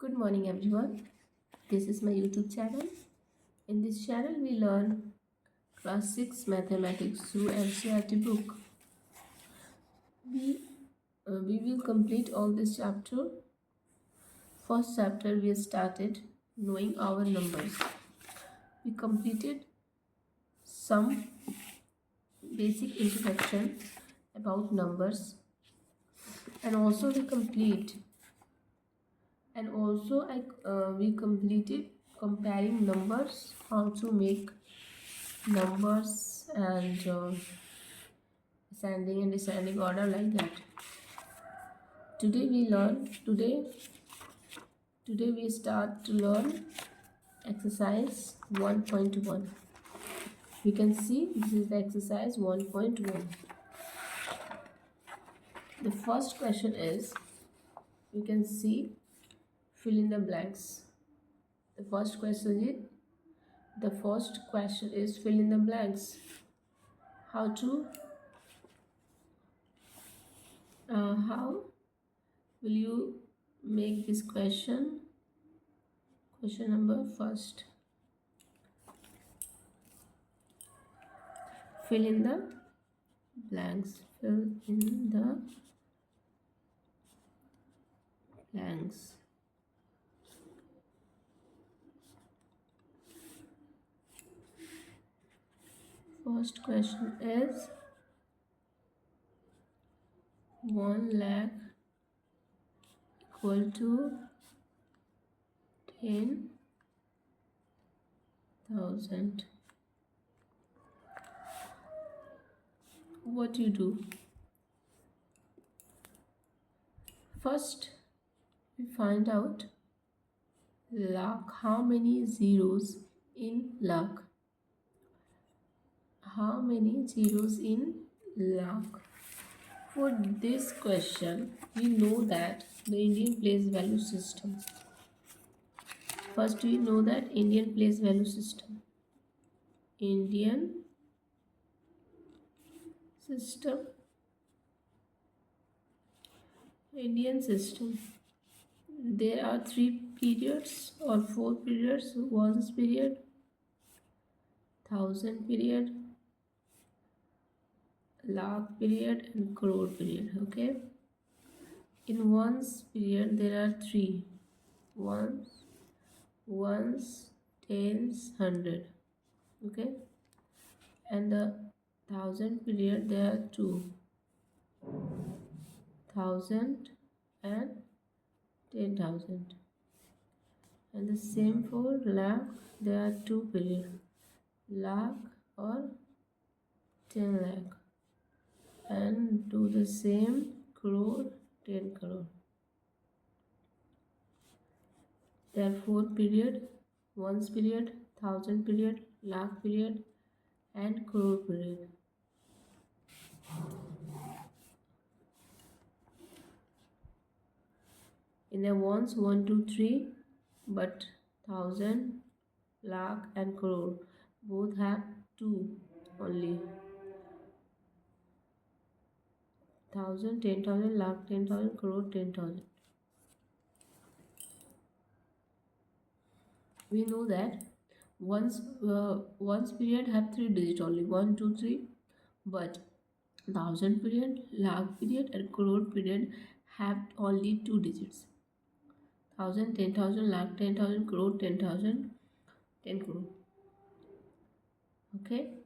Good morning, everyone. This is my YouTube channel. In this channel, we learn class 6 mathematics through NCERT book. We will complete all this chapter. First chapter, we started knowing our numbers. We completed some basic introduction about numbers, and also we completed comparing numbers, how to make numbers and ascending and descending order like that. Today we start to learn exercise 1.1. We can see this is the exercise 1.1. The first question is, you can see, fill in the blanks. The first question is fill in the blanks. How will you make this question? Question number first. Fill in the blanks. Fill in the blanks. First question is 1 lakh equal to 10,000. What you do? First, we find out lakh. How many zeros in lakh? How many zeros in lakh? For this question, we know that the Indian place value system. First, we know that Indian place value system. Indian system. There are 3 periods or 4 periods. Ones period, 1000 period, lakh period, and crore period. Okay. In ones period, there are 3 ones, tens, 100. Okay. And the 1000 period, there are 2 1000 and 10,000. And the same for lakh, there are 2 period, lakh or 10 lakh. And do the same crore, 10 crore. There are 4 period, ones period, 1000 period, lakh period, and crore period. In the ones 1, 2, 3, but 1000, lakh, and crore both have 2 only. 1000, 10,000, lakh, 10,000, crore, 10,000. We know that ones period have 3 digits only, 1, 2, 3, but 1000 period, lakh period, and crore period have only 2 digits. 1000, 10,000, lakh, 10,000, crore, 10,000, 10 crore. Okay.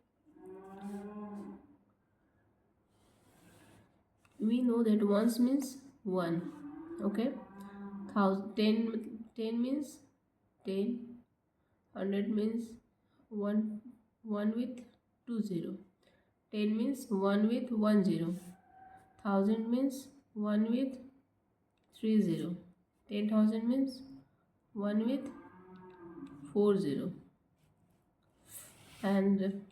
We know that ones means 1. Okay. 10 means 10. 100 means 1 with 2 0. 10 means 1 with 1 0. 1000 means 1 with 3 0. 10,000 means 1 with 4 0. And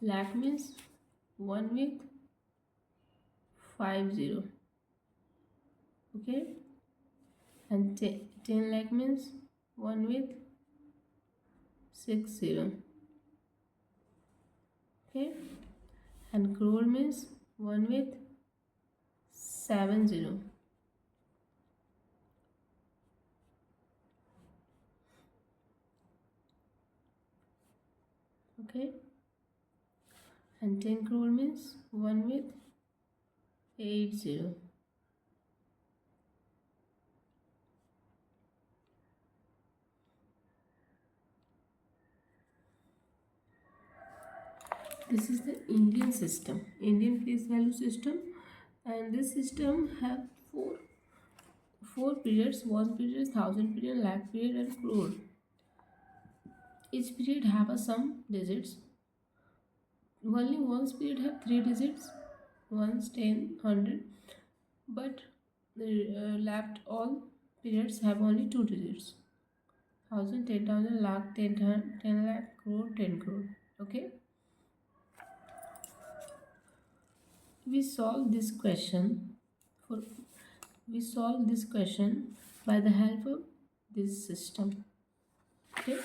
lakh means 1 with 5 0. Okay. And 10 lakh means 1 with 6 0. Okay. And crore means 1 with 7 0. Okay, and 10 crore means 1 with 8 0. This is the Indian system, Indian place value system, and this system have four periods. One period is thousand period, lakh period, and crore. Each period have a some digits. Only one period have three digits, ones, 10, 100, but the left all periods have only two digits. Thousand, 10,000, lakh, 10 lakh, crore, 10 crore. Okay. We solve this question for we solve this question by the help of this system. Okay,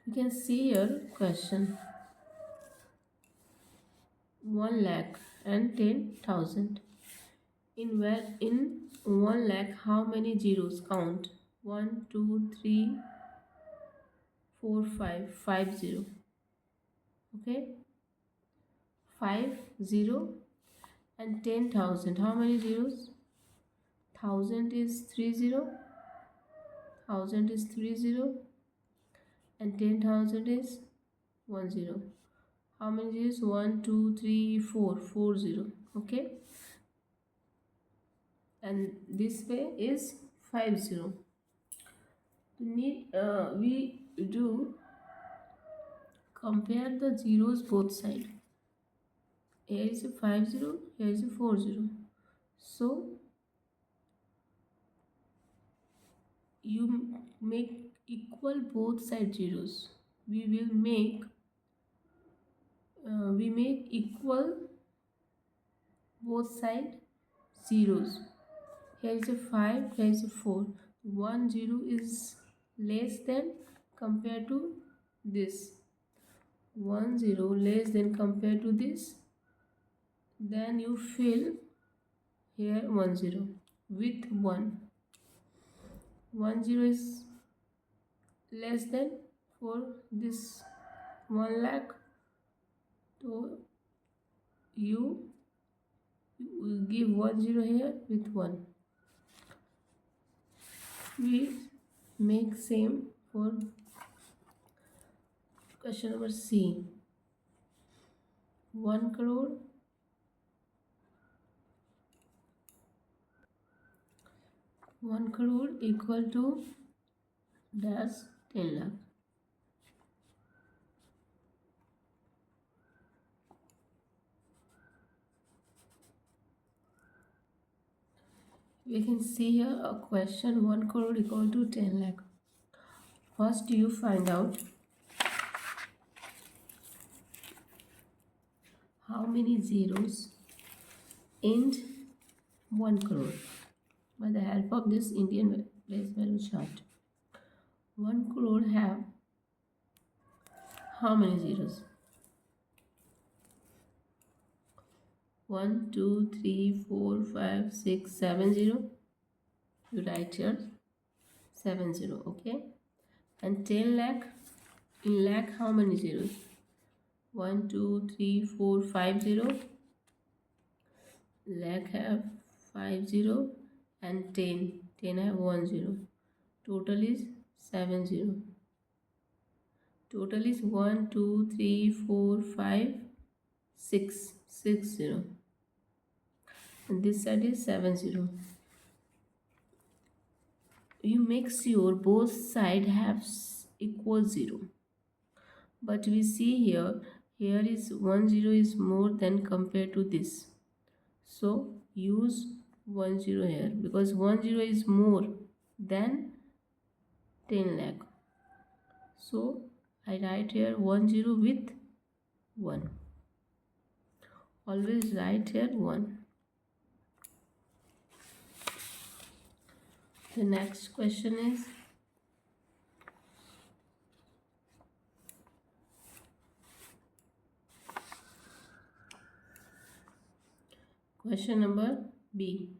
you can see your question 1 lakh and 10,000. In 1 lakh, how many zeros? Count 1, 2, 3, 4, 5, 5 0. Okay, 5 0 and 10,000. How many zeros? 1000 is 30, 1000 is 30, and 10,000 is 10. How many zeros? 1, 2, 3, 4, 4 0. Okay, and this way is 5 0. We do compare the zeros both sides. Here is a 5 0, here is a 4 0. So you make equal both side zeros. We make equal both side zeros. Here is a 5, here is a 4. 1 0 is less than compared to this. 1 0 less than compared to this. Then you fill here 1 0 with 1. 1 0 is less than for this 1 lakh. So you give 1 0 here with 1. We make same for question number C. 1 crore, 1 crore equal to dash 10 lakh. We can see here a question 1 crore equal to 10 lakh. First you find out how many zeros end 1 crore by the help of this Indian place value chart. 1 crore have how many zeros? 1, 2, 3, 4, 5, 6, 7 0. You write here 7 0. Okay, and 10 lakh, in lakh how many zeros? 1, 2, 3, 4, 5 0. Lakh have 5 0 and 10 have 1 0. Total is 7 0. Total is 1, 2, 3, 4, 5, 6, 6 0. And this side is 7 0. You make sure both sides have equal 0. But we see here is 1 0 is more than compared to this. So use 1 0 here because 1 0 is more than 10 lakh. So I write here 1 0 with 1. Always write here 1. The next question is question number B.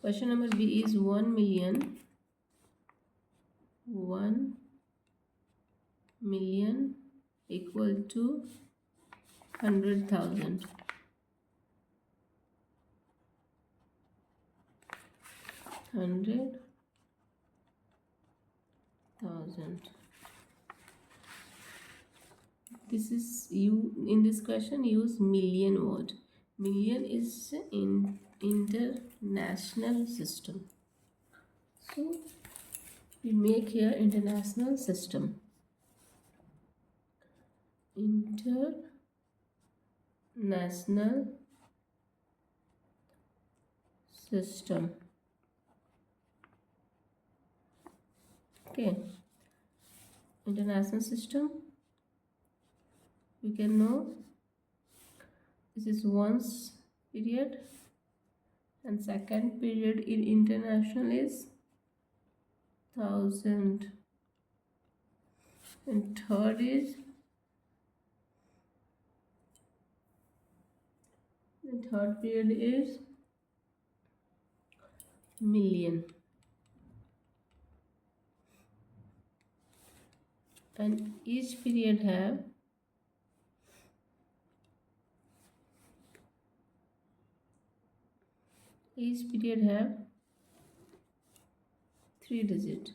Question number B is 1 million. 1 million equal to 100,000. 100,000. This is you in this question use million word. Million is in international system. So we make here international system. International system. Okay. International system. We can know this is once period and second period in international is 1000 and third is the third period is million, and each period have three digit.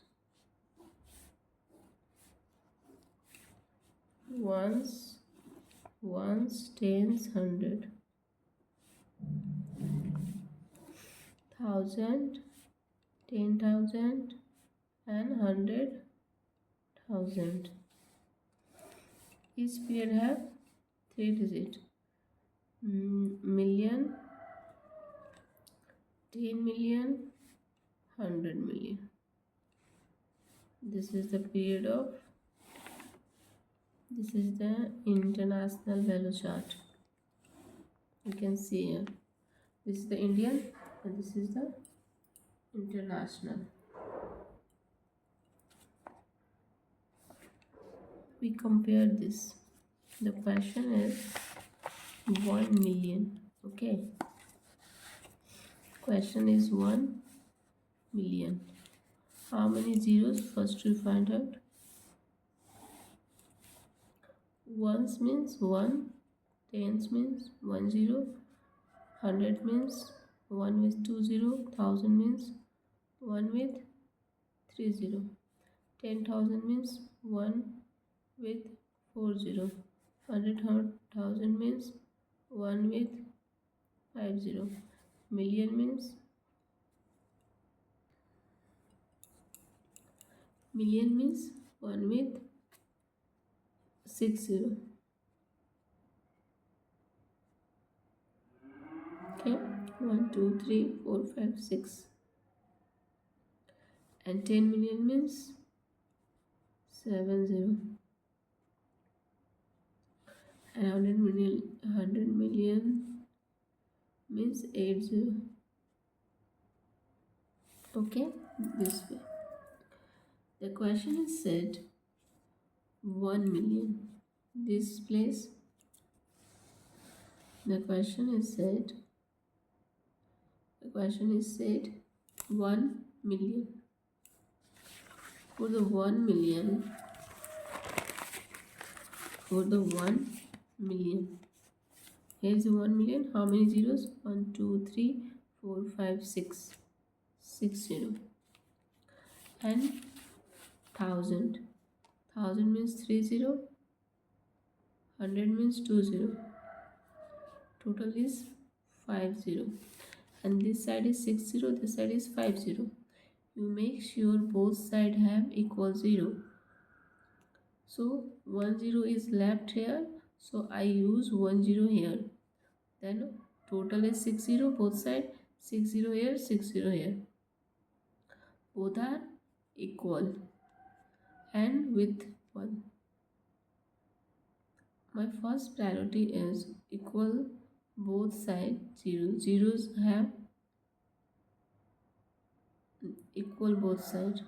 Ones, tens, 100, 1000, 10,000 and 100,000. Each period have three digit. Million, 10 million, 100 million. This is the period of, this is the international value chart. You can see here. This is the Indian and this is the international. We compare this. The question is 1 million. Okay. Question is 1 million. How many zeros? First we find out. Ones means 1, tens means 1 0, 100 means 1 with 2 0, 1000 means 1 with 3 0, 10,000 means 1 with 4 0, 100,000 means 1 with 5 0, million means 1 with 6 0. Okay, 1 2 3 4 5 6, and 10 million means 7 0, and 100 million means 8 0. Okay, this way. The question is said 1 million. This place, the question is said 1 million. For the 1 million, here is the 1 million. How many zeros? 1 2 3 4 5 6, 6 0. And 1000 means 3 0, 100 means 2 0. Total is 5 0, and this side is 6 0, this side is 5 0. You make sure both sides have equal 0. So 1 0 is left here, so I use 1 0 here. Then total is 6 0, both sides 6 0 here, 6 0 here. Both are equal and with 1. My first priority is equal both sides 0. Zeros have equal both sides.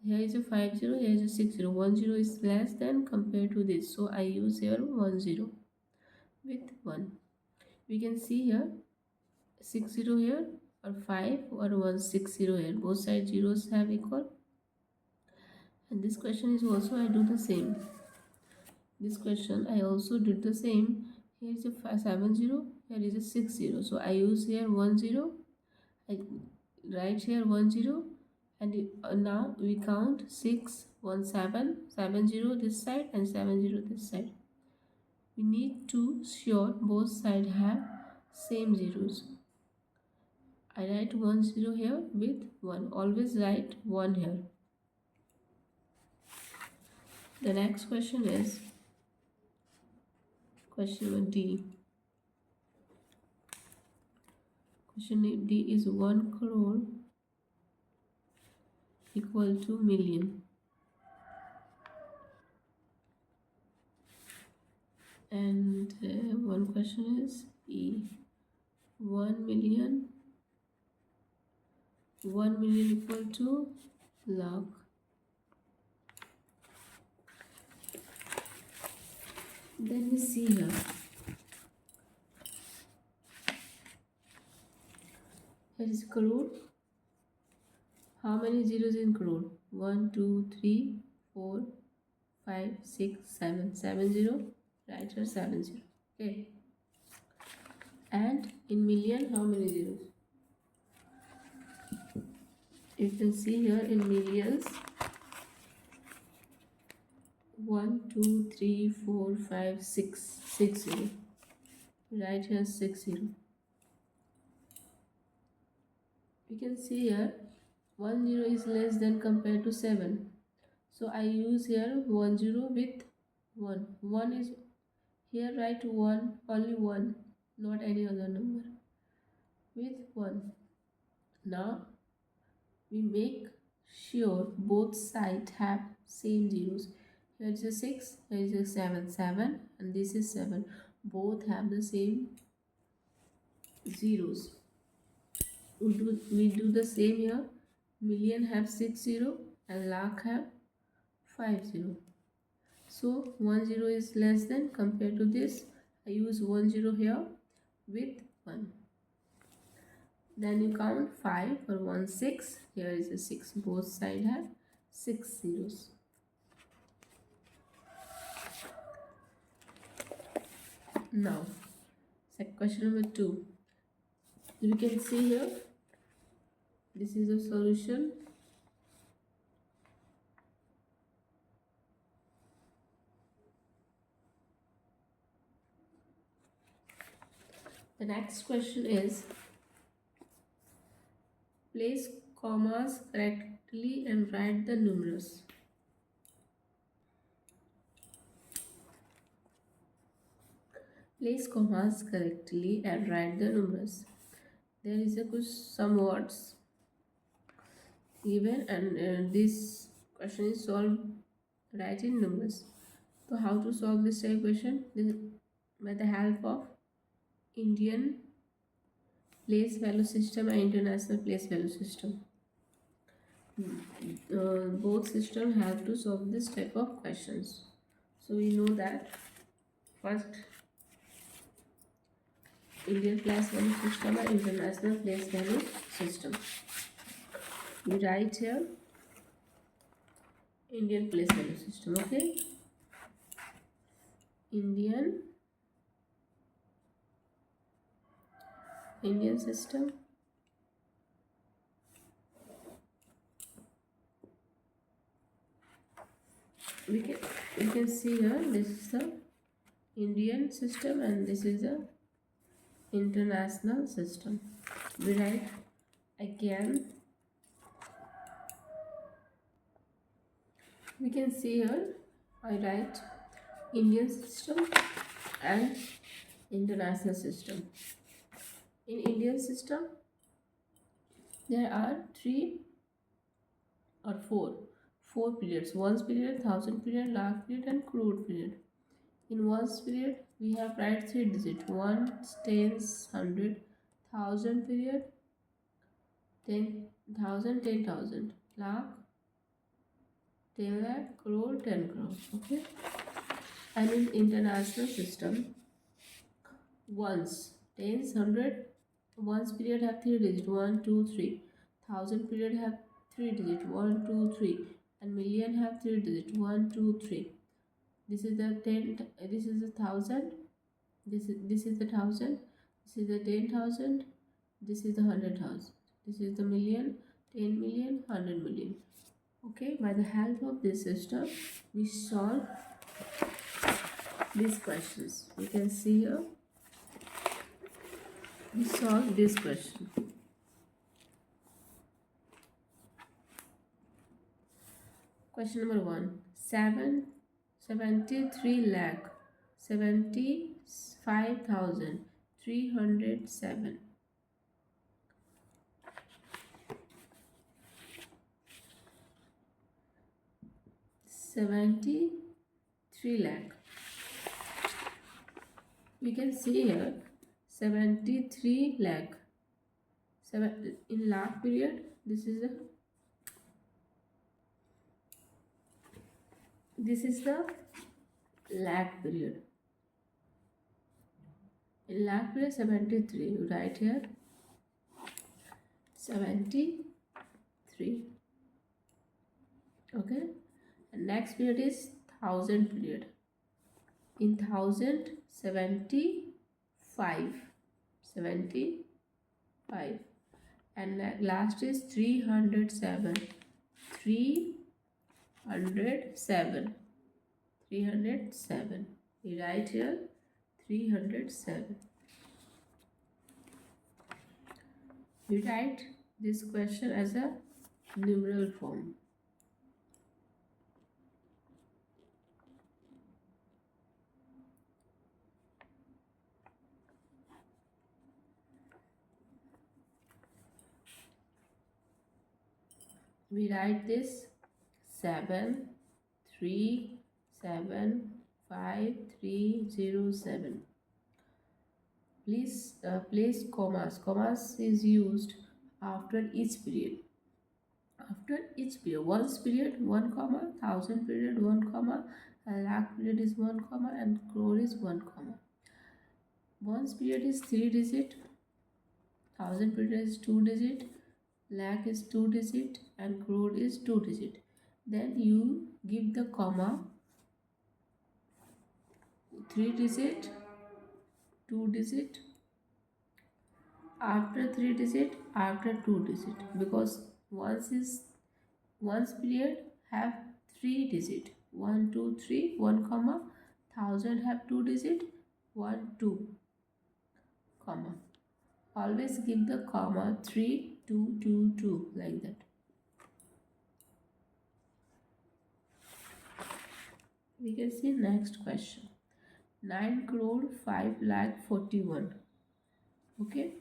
Here is a 5 0, here is a 6 0. 1 0 is less than compared to this, so I use here 1 0 with 1. We can see here 6 0 here, or 5 or 160 here. Both side zeros have equal. And this question is also I do the same. This question I also did the same. Here is a 70, here is a 60. So I use here 10. I write here 10, and now we count 6, 1, 7, 70 this side and 70 this side. We need to sure both sides have same zeros. I write 10 here with 1. Always write 1 here. The next question is question number D. Question D is 1 crore equal to million. And one question is E. 1 million equal to lakh. Then we see here. Here is crore. How many zeros in crore? 1, 2, 3, 4, 5, 6, 7. 7 0. Right here 7 0. Okay. And in million, how many zeros? You can see here in millions. 1, 2, 3, 4, 5, 6. 6 0. Right here 6 0. We can see here 1 0 is less than compared to 7. So I use here 1 0 with 1. 1 is here, write 1, only 1, not any other number, with 1. Now we make sure both sides have same zeros. Here is a 6, here is a 7, 7, and this is 7. Both have the same zeros. We do the same here. Million have 6 0 and lakh have 5 0. So 1 0 is less than compared to this. I use 1 0 here with 1. Then you count 5 or 1 6. Here is a 6. Both sides have 6 zeros. Now, question number 2. We can see here. This is the solution. The next question is, place commas correctly and write the numerals. Place commas correctly and write the numerals. There is some words given, and this question is solved right in numerals. So how to solve this type question? By the help of Indian place value system and international place value system. Both systems have to solve this type of questions. So we know that first Indian place value system and international place value system. We write here Indian place value system. Okay, Indian system. We can see here, this is the Indian system and this is the international system. We write again. We can see here I write Indian system and international system. In Indian system there are 3 or 4 periods. One's period, thousand period, lakh period and crore period. In one's period we have write 3 digits: 1, tens, 100, 1000 period, 10,000, 10,000, lakh, 10 lakh, crore, 10 crore. Okay. And in international system, ones, tens, 100, Ones period have 3 digits, 1, 2, 3. Thousand period have 3 digits, 1, 2, 3. And million have 3 digits, 1, 2, 3. This is the 10, this is the thousand, this is the thousand, this is the 10,000, this is the 100,000, this is the million, 10 million, 100 million. Okay, by the help of this system, we solve these questions. You can see here, we solve this question. Question number 1. 73 lakh 75,307. 73 lakh. We can see here 73 lakh. In lakh period, this is the lakh period. In lakh period 73, you write here 73. Okay, and next period is thousand period. In thousand 75, and last is 307. 307. We write here 307. We write this question as a numeral form. We write this 7375307. Please place commas. Commas is used after each period. After each period, ones period 1 comma, thousand period 1 comma, lakh period is 1 comma, and crore is 1 comma. Ones period is 3 digit, thousand period is 2 digit, lakh is 2 digit, and crore is 2 digit. Then you give the comma 3 digit, 2 digit, after 3 digit, after 2 digit, because ones period have 3 digit, 1, 2, 3, 1 comma, thousand have 2 digit, 1, 2 comma. Always give the comma 3, 2, 2, 2 like that. We can see next question. 9 crore 5 lakh 41. Okay.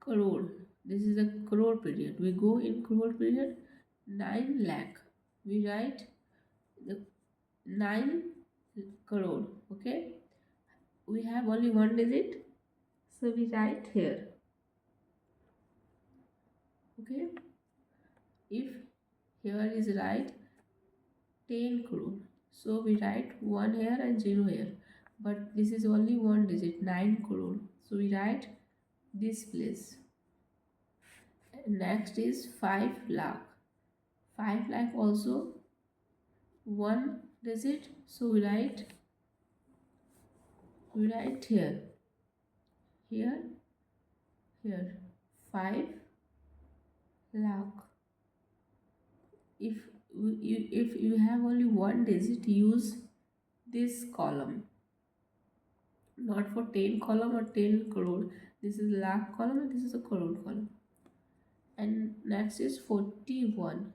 Crore. This is a crore period. We go in crore period 9 lakh. We write the 9 crore. Okay. We have only one digit, so we write here. Okay. If here is right 10 crore, so we write 1 here and 0 here, but this is only one digit, 9 crore, so we write this place. Next is 5 lakh. 5 lakh also one digit, so we write here 5 lakh. If you have only one digit, use this column, not for 10 column or 10 crore. This is lakh column and this is a crore column. And next is 41.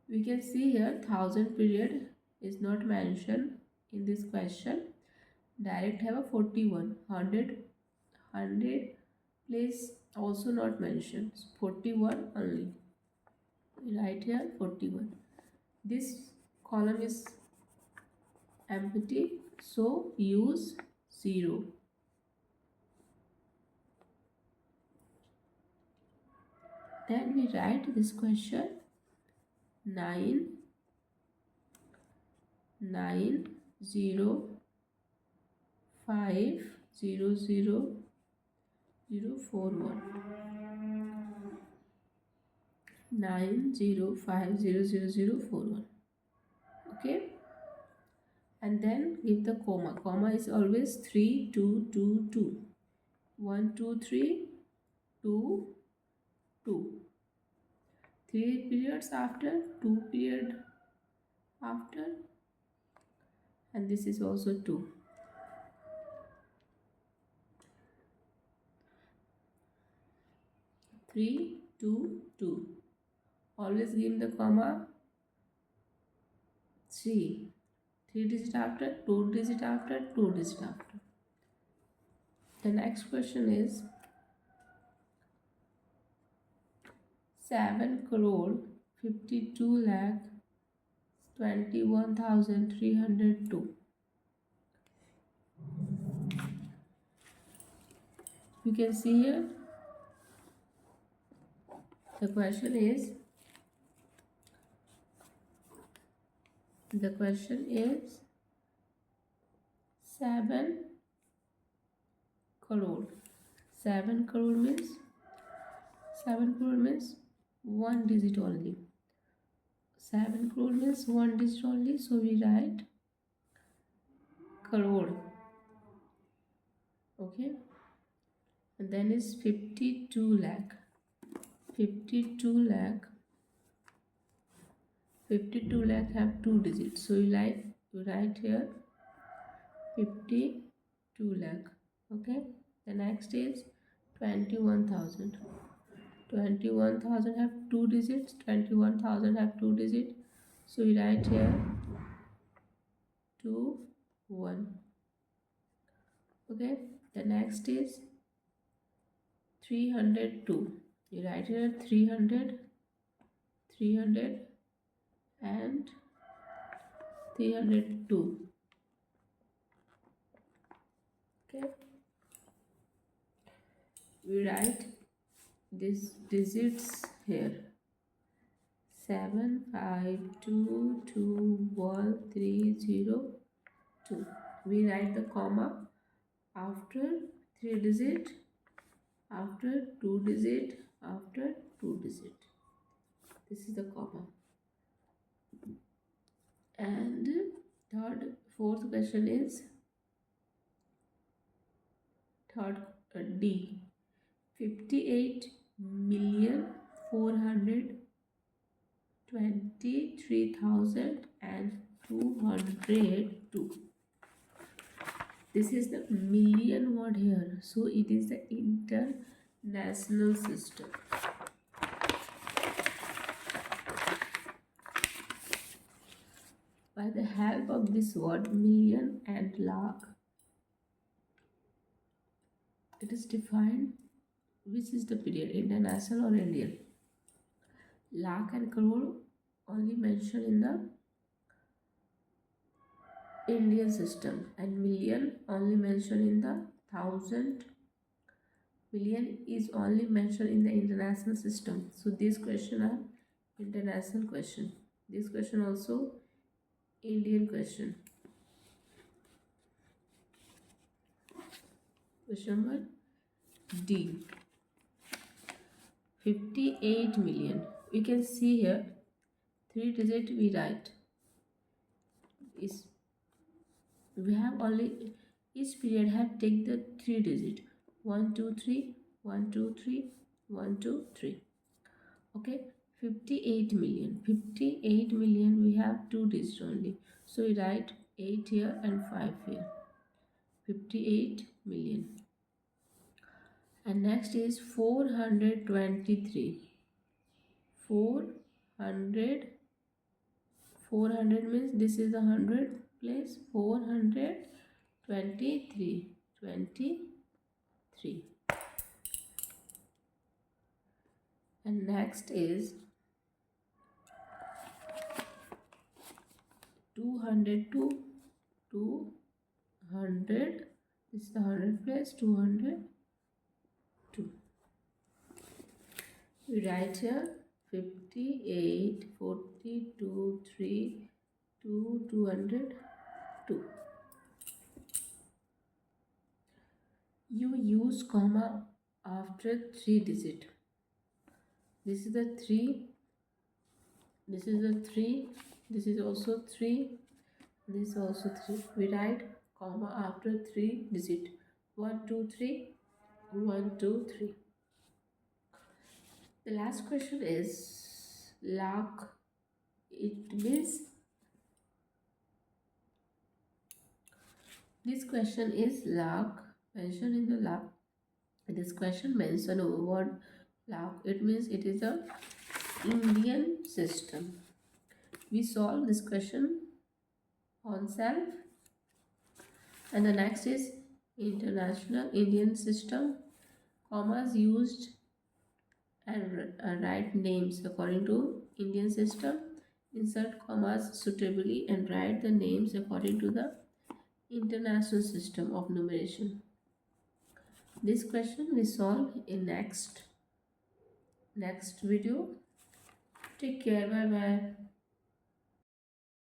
We can see here thousand period is not mentioned in this question. Direct have a 41. 100 place also not mentioned. 41 only. Right here 41. This column is empty, so use 0. Then we write this question 99050. 00041 905000041. Okay, and then give the comma. Comma is always 3 2 2 2 1 2 3 2 2 3 periods after, 2 period after, and this is also 2. Three, two, two. Always give the comma 3. 3 digit after, 2 digit after, 2 digit after. The next question is 7 crore 52 lakh 21,302. You can see here the question is 7 crore. 7 crore means one digit only. 7 crore means one digit only, so we write crore. Okay, and then is 52 lakh. 52 lakh. 52 lakh have two digits, so you write here 52 lakh. Okay, the next is 21,000. 21,000 have two digits. 21,000 have two digits, so we write here 2 1. Okay, the next is 302. You write here 300 and 302. Okay, we write these digits here 7522130 2. We write the comma after 3 digit, after 2 digit, after 2 digit. This is the comma. And fourth question is D. 58,423,202. This is the million word here, so it is the international system. By the help of this word million and lakh, it is defined which is the period, international or Indian. Lakh and crore only mentioned in the Indian system, and million only mentioned in the thousand. Million is only mentioned in the international system. So these questions are international question. This question also Indian question. Question number D. 58 million. We can see here 3 digit we write. We have only each period have take the 3 digit 1 2 3 1 2 3 1 2 3. Okay, 58 million. 58 million we have 2 digits only, so we write 8 here and 5 here. 58 million. And next is 423. 400 means this is the 100 place. 423. 23. And next is 202. 200. This is the 100 place. 202. We write here 58, 42, 3, 2, 202. use comma after 3 digit. This is the 3, this is the 3, this is also 3, this is also 3. We write comma after 3 digit. 1 2 3, 1 2 3. The last question is lakh. It means this question is lakh mentioned in the lakh. This question mentioned over word lakh. It means it is a Indian system. We solve this question on self. And the next is international Indian system. Commas used and write names according to Indian system. Insert commas suitably and write the names according to the international system of numeration. This question we solve in next video. Take care. Bye bye.